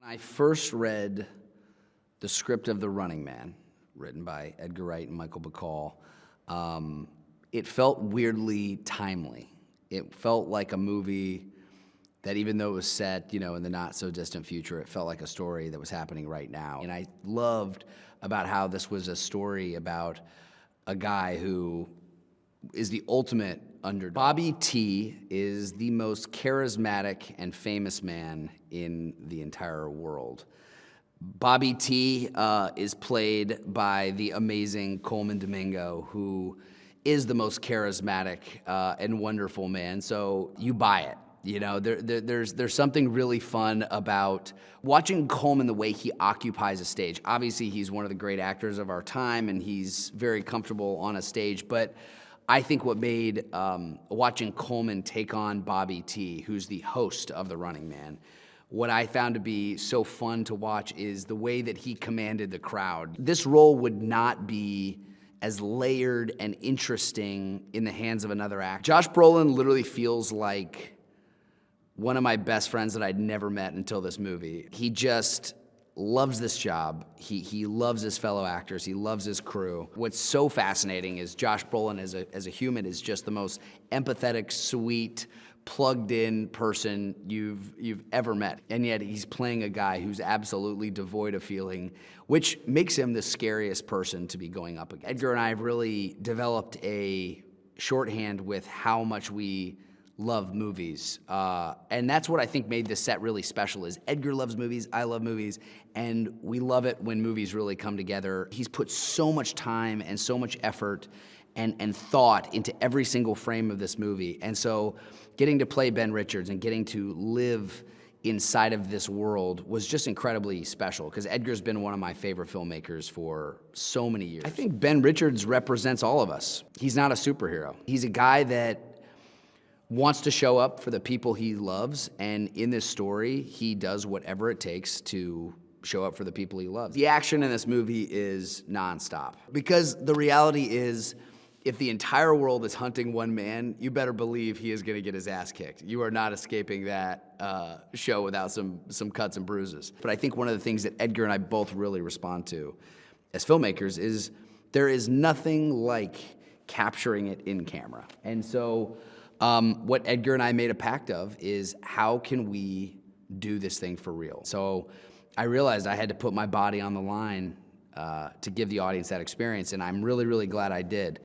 I first read the script of The Running Man, written by Edgar Wright and Michael Bacall. It felt weirdly timely. It felt like a movie that, even though it was set, in the not so distant future, it felt like a story that was happening right now. And I loved about how this was a story about a guy who is the ultimate underdog. Bobby T is the most charismatic and famous man in the entire world. Bobby T is played by the amazing Coleman Domingo, who is the most charismatic and wonderful man. So you buy it. There's something really fun about watching Coleman, the way he occupies a stage. Obviously, he's one of the great actors of our time, and he's very comfortable on a stage. But I think what made watching Coleman take on Bobby T, who's the host of The Running Man, what I found to be so fun to watch is the way that he commanded the crowd. This role would not be as layered and interesting in the hands of another actor. Josh Brolin literally feels like one of my best friends that I'd never met until this movie. He just loves this job. He loves his fellow actors. He loves his crew. What's so fascinating is Josh Brolin as a human is just the most empathetic, sweet, plugged-in person you've ever met. And yet he's playing a guy who's absolutely devoid of feeling, which makes him the scariest person to be going up against. Edgar and I have really developed a shorthand with how much we love movies. And that's what I think made this set really special is Edgar loves movies, I love movies, and we love it when movies really come together. He's put so much time and so much effort and thought into every single frame of this movie. And so getting to play Ben Richards and getting to live inside of this world was just incredibly special because Edgar's been one of my favorite filmmakers for so many years. I think Ben Richards represents all of us. He's not a superhero. He's a guy that wants to show up for the people he loves, and in this story, he does whatever it takes to show up for the people he loves. The action in this movie is nonstop because the reality is, if the entire world is hunting one man, you better believe he is going to get his ass kicked. You are not escaping that show without some cuts and bruises. But I think one of the things that Edgar and I both really respond to as filmmakers is there is nothing like capturing it in camera. And so what Edgar and I made a pact of is how can we do this thing for real? So I realized I had to put my body on the line to give the audience that experience, and I'm really, really glad I did.